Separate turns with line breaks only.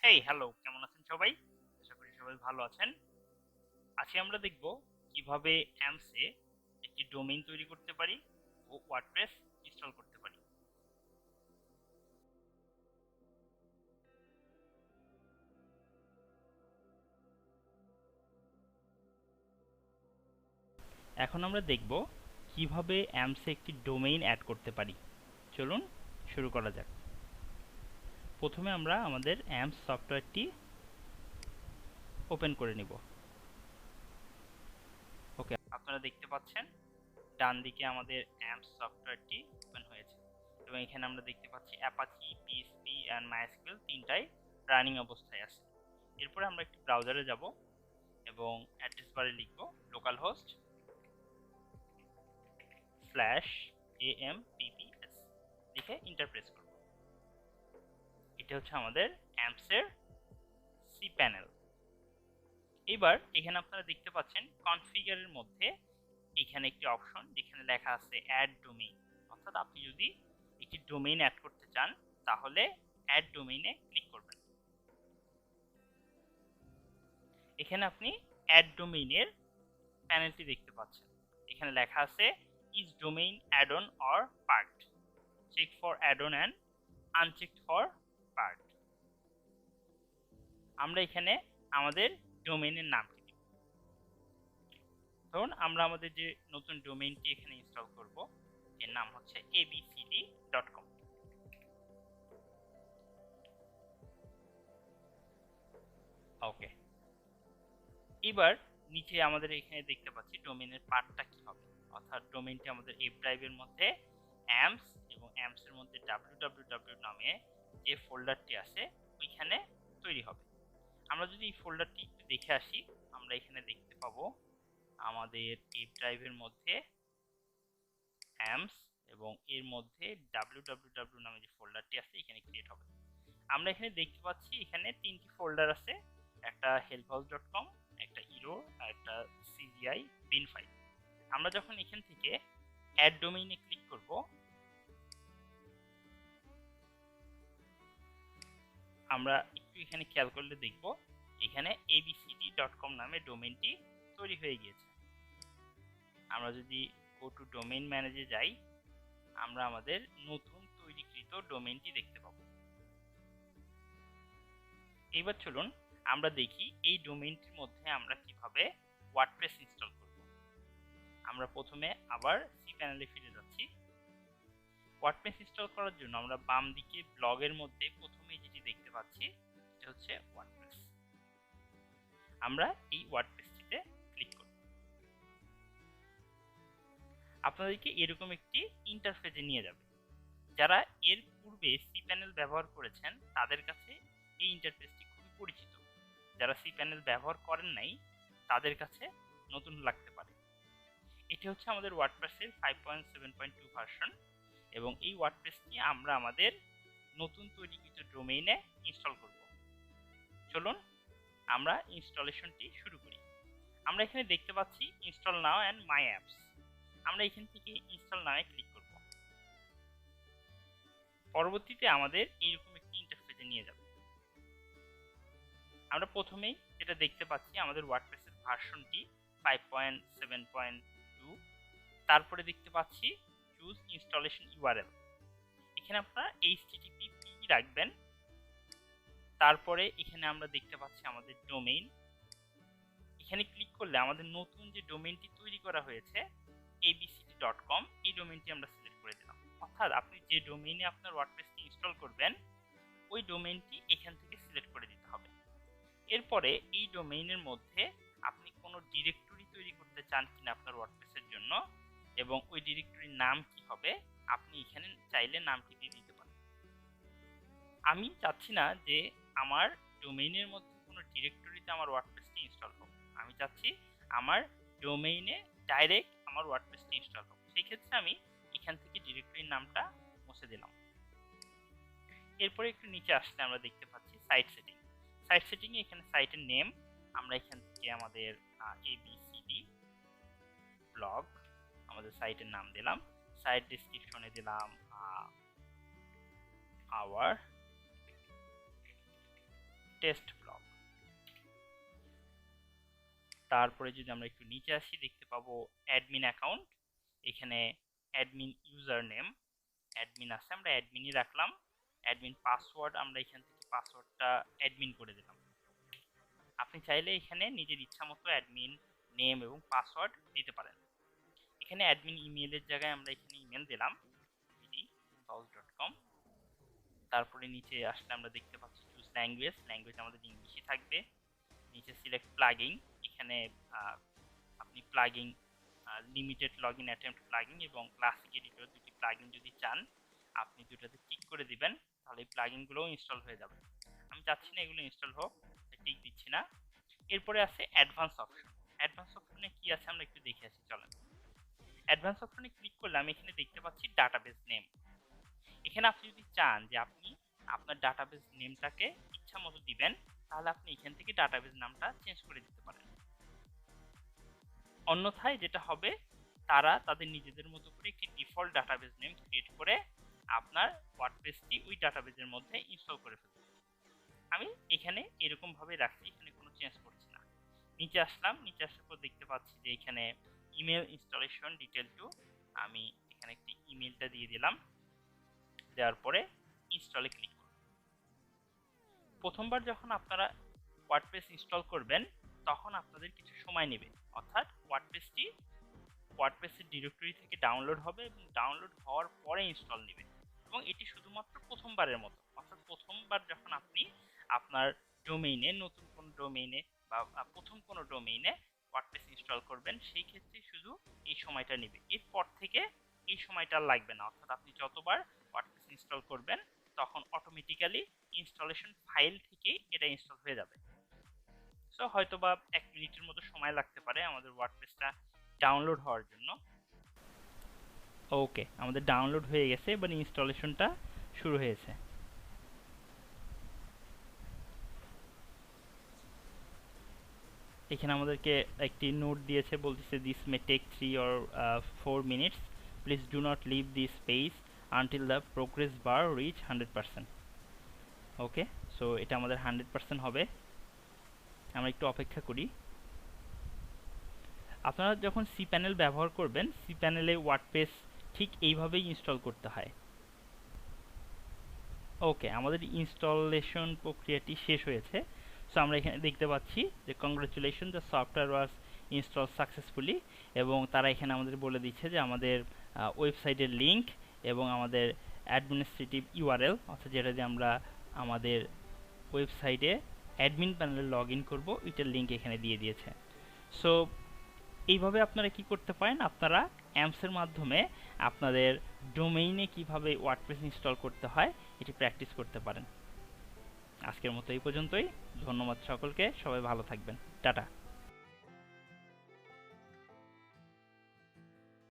Hey hello, কেমন আছেন সবাই? আশা করি সবাই ভালো আছেন। আজকে আমরা দেখব কিভাবে অ্যাম্পস এ একটি ডোমেইন তৈরি করতে পারি ও ওয়ার্ডপ্রেস ইনস্টল করতে পারি। এখন আমরা দেখব কিভাবে অ্যাম্পস এ একটি ডোমেইন অ্যাড করতে পারি। চলুন শুরু করা যাক। প্রথমে আমরা আমাদের অ্যাম্পস সফটওয়্যারটি ওপেন করে নিব। ওকে, আপনারা দেখতে পাচ্ছেন ডান দিকে আমাদের অ্যাম্পস সফটওয়্যারটি ওপেন হয়েছে এবং এখানে আমরা দেখতে পাচ্ছি অ্যাপাচি, পিএসপি এন্ড মাইএসকিউএল তিনটাই রানিং অবস্থায় আছে। এরপরে আমরা একটি ব্রাউজারে যাব এবং অ্যাড্রেস বারে লিখব লোকালহোস্ট /AMPPS লিখে এন্টার প্রেস করব। এটা হচ্ছে আমাদের অ্যাম্পস এর সি প্যানেল। এবার এখানে আপনারা দেখতে পাচ্ছেন কনফিগারের মধ্যে এখানে একটি অপশন যেখানে লেখা আছে অ্যাড ডোমেইন, অর্থাৎ আপনি যদি একটি ডোমেইন অ্যাড করতে চান তাহলে অ্যাড ডোমেইনে ক্লিক করবেন। এখানে আপনি অ্যাড ডোমেইনের প্যানেলটি দেখতে পাচ্ছেন। এখানে লেখা আছে is domain add on or part, check for add on and unchecked for part. আমরা এখানে আমাদের ডোমেইনের নামটি দিব। ধরুন আমরা আমাদের যে নতুন ডোমেইনটি এখানে ইনস্টল করব এর নাম হচ্ছে abcd.com। ওকে, এবার নিচে আমাদের এখানে দেখতে পাচ্ছি ডোমেইনের পার্টটা কি হবে, অর্থাৎ ডোমেইনটি আমাদের এফ ড্রাইভের মধ্যে অ্যাম্পস এবং অ্যাম্পস এর মধ্যে www নামে যে ফোল্ডারটি আছে ওইখানে তৈরি হবে। আমরা যদি এই ফোল্ডারটি একটু দেখে আসি, আমরা এখানে দেখতে পাবো আমাদের এফ ড্রাইভের মধ্যে অ্যাম্পস এবং এর মধ্যে www নামে যে ফোল্ডারটি আছে এখানে ক্রিয়েট হবে। আমরা এখানে দেখতে পাচ্ছি এখানে তিনটি ফোল্ডার আছে, একটা helphouse.com, একটা ইরো আর একটা CGI bin ফাইল। আমরা যখন এখান থেকে অ্যাড ডোমেইনে ক্লিক করব, আমরা একটু এখানে খেয়াল করলে দেখব এখানে abcd.com নামে ডোমেইনটি তৈরি হয়ে গিয়েছে। আমরা যদি গো টু ডোমেইন ম্যানেজে যাই, আমরা আমাদের নতুন তৈরিকৃত ডোমেইনটি দেখতে পাবো। এবার চলুন আমরা দেখি এই ডোমেইনটির মধ্যে আমরা কিভাবে ওয়ার্ডপ্রেস ইনস্টল করব। আমরা প্রথমে আবার সি প্যানেলে ফিরে যাচ্ছি। ওয়ার্ডপ্রেস ইনস্টল করার জন্য আমরা বাম দিকে ব্লগের মধ্যে প্রথমে যেটি দেখতে পাচ্ছি এটা হচ্ছে ওয়ার্ডপ্রেস। আমরা এই ওয়ার্ডপ্রেসটিতে ক্লিক করব। আপনাদেরকে এরকম একটি ইন্টারফেসে নিয়ে যাবে। যারা এর পূর্বে সি প্যানেল ব্যবহার করেছেন তাদের কাছে এই ইন্টারফেসটি খুবই পরিচিত। যারা সি প্যানেল ব্যবহার করেন নাই তাদের কাছে নতুন লাগতে পারে। এটি হচ্ছে আমাদের ওয়ার্ডপ্রেসের 5.7.2 ভার্সন এবং এই ওয়ার্ডপ্রেসটি আমরা আমাদের নতুন তৈরিকৃত ডোমেইনে ইনস্টল করব। চলুন আমরা ইনস্টলেশনটি শুরু করি। আমরা এখানে দেখতে পাচ্ছি install now and my apps. আমরা এখান থেকে ইনস্টল নাও এ ক্লিক করব। পরবর্তীতে আমাদের এইরকম একটি ইন্টারফেসে নিয়ে যাবে। আমরা প্রথমেই যেটা দেখতে পাচ্ছি আমাদের ওয়ার্ডপ্রেসের ভার্সনটি 5.7.2। তারপরে দেখতে পাচ্ছি চুজ ইনস্টলেশন ইউআরএল। এখানে আপনারা http রাখবেন। তারপরে এখানে আমরা দেখতে পাচ্ছি আমাদের ডোমেইন। এখানে ক্লিক করলে আমাদের নতুন যে ডোমেইনটি তৈরি করা হয়েছে abcd.com, এই ডোমেইনটি আমরা সিলেক্ট করে দিলাম। অর্থাৎ আপনি যে ডোমেইনে আপনার ওয়ার্ডপ্রেসটি ইনস্টল করবেন ওই ডোমেইনটি এখান থেকে সিলেক্ট করে দিতে হবে। এরপরে এই ডোমেইনের মধ্যে আপনি কোনো ডিরেক্টরি তৈরি করতে চান কিনা আপনার ওয়ার্ডপ্রেসের জন্য এবং ওই ডিরেক্টরির নাম কি হবে আপনি এখানে চাইলে নামটি দিয়ে দিতে পারেন। আমি চাচ্ছি না যে আমার ডোমেইনের মধ্যে কোনো ডিরেক্টরিতে আমার ওয়ার্ডপ্রেসটি ইনস্টল হোক। আমি চাচ্ছি আমার ডোমেইনে ডাইরেক্ট আমার ওয়ার্ডপ্রেসটি ইনস্টল হোক। সেই ক্ষেত্রে আমি এখান থেকে ডিরেক্টরির নামটা মুছে দিলাম। এরপরে একটু নিচে আসলে আমরা দেখতে পাচ্ছি সাইট সেটিং। সাইট সেটিং এ এখানে সাইটের নেম আমরা এখান থেকে আমাদের abcd ব্লগ আমাদের সাইটের নাম দিলাম। সাইট ডেসক্রিপশনে দিলাম আওয়ার টেস্ট ব্লগ। তারপরে যদি আমরা একটু নিচে আসি দেখতে পাবো অ্যাডমিন অ্যাকাউন্ট। এখানে অ্যাডমিন ইউজার নেম অ্যাডমিন আছে, আমরা অ্যাডমিনই রাখলাম। অ্যাডমিন পাসওয়ার্ড আমরা এখান থেকে পাসওয়ার্ডটা অ্যাডমিন করে দিলাম। আপনি চাইলে এখানে নিজের ইচ্ছা মতো অ্যাডমিন নেম এবং পাসওয়ার্ড দিতে পারেন। এখানে অ্যাডমিন ইমেইলের জায়গায় আমরা এখানে ইমেল দিলাম bd@house.com। তারপরে নিচে আসলে আমরা দেখতে পাচ্ছি চুজ ল্যাঙ্গুয়েজ, ল্যাঙ্গুয়েজ আমাদের ইংলিশই থাকবে। নিচে সিলেক্ট প্লাগিং, এখানে আপনি plugging limited login attempt plugging এবং ক্লাসিক এডিটর দুটি প্লাগিং যদি চান আপনি দুটাতে টিক করে দিবেন, তাহলে এই প্লাগিনগুলোও ইনস্টল হয়ে যাবে। আমি চাচ্ছি না এগুলো ইনস্টল হোক, টিক দিচ্ছি না। এরপরে আছে অ্যাডভান্স অপশন। অ্যাডভান্স অপশনে কি আছে আমরা একটু দেখে আসি চলেন। অ্যাডভান্স অপশনে ক্লিক করলে আমি এখানে দেখতে পাচ্ছি ডাটাবেস নেম। এখানে আপনি যদি চান যে আপনি আপনার ডাটাবেস নেমটাকে ইচ্ছা মতো দিবেন, তাহলে আপনি এখান থেকে ডাটাবেস নামটা চেঞ্জ করে দিতে পারেন। অন্যথায় যেটা হবে, তারা তাদের নিজেদের মতো করে একটি ডিফল্ট ডাটাবেস নেম ক্রিয়েট করে আপনার ওয়ার্ডপ্রেসটি ওই ডাটাবেসের মধ্যে ইনস্টল করে ফেলবে। আমি এখানে এরকম ভাবে রাখছি, এখানে কোনো চেঞ্জ করছি না। নিচে আসলাম, নিচে আসার পর দেখতে পাচ্ছি যে এখানে ইমেল ইনস্টলেশন ডিটেল টু, আমি এখানে একটি ইমেলটা দিয়ে দিলাম। দেওয়ার পরে ইনস্টলে ক্লিক করব। প্রথমবার যখন আপনারা ওয়ার্ডপ্রেস ইনস্টল করবেন তখন আপনাদের কিছু সময় নেবে, অর্থাৎ ওয়ার্ডপ্রেসের ডিরেক্টরি থেকে ডাউনলোড হবে এবং ডাউনলোড হওয়ার পরে ইনস্টল নেবে, এবং এটি শুধুমাত্র প্রথমবারের মতো। অর্থাৎ প্রথমবার যখন আপনি আপনার ডোমেইনে, নতুন কোনো ডোমেইনে বা প্রথম কোনো ডোমেইনে ওয়ার্ডপ্রেস ইনস্টল করবেন, সেই ক্ষেত্রে শুধু এই সময়টা নেবে। এরপর থেকে এই সময়টা লাগবে না, অর্থাৎ আপনি যতবার ওয়ার্ডপ্রেস ইনস্টল করবেন তখন অটোমেটিক্যালি ইনস্টলেশন ফাইল থেকে এটা ইনস্টল হয়ে যাবে। সো হয়তোবা 1 মিনিটের মতো সময় লাগতে পারে আমাদের ওয়ার্ডপ্রেসটা ডাউনলোড হওয়ার জন্য। ওকে, আমাদের ডাউনলোড হয়ে গেছে, এবার ইনস্টলেশনটা শুরু হয়েছে। এখানে আমাদেরকে একটি নোট দিয়েছে, বলতেছে this may take 3 or 4 minutes, please do not leave this page until the progress bar reach 100%। Okay, so এটা আমাদের 100% হবে। আমরা একটু অপেক্ষা করি। আপনারা যখন সি প্যানেল ব্যবহার করবেন, সি প্যানেলে ওয়ার্ডপ্রেস ঠিক এইভাবেই ইনস্টল করতে হয়। ওকে, আমাদের ইনস্টলেশন প্রক্রিয়াটি শেষ হয়েছে। সো আমরা এখানে দেখতে পাচ্ছি যে congratulation, the software was install successfully, এবং তারা এখানে আমাদের বলে দিচ্ছে যে আমাদের ওয়েবসাইটের লিঙ্ক এবং আমাদের অ্যাডমিনিস্ট্রেটিভ ইউআরএল, অর্থাৎ যেটা দিয়ে আমরা আমাদের ওয়েবসাইটে অ্যাডমিন প্যানেলে লগ ইন করবো, এটার লিঙ্ক এখানে দিয়ে দিয়েছে। সো এইভাবে আপনারা কি করতে পারেন, আপনারা অ্যাম্পসের মাধ্যমে আপনাদের ডোমেইনে কিভাবে ওয়ার্ডপ্রেস ইনস্টল করতে হয় এটি প্র্যাকটিস করতে পারেন। আজকের মতো এই পর্যন্তই। ধন্যবাদ সকলকে, সবাই ভালো থাকবেন। টাটা।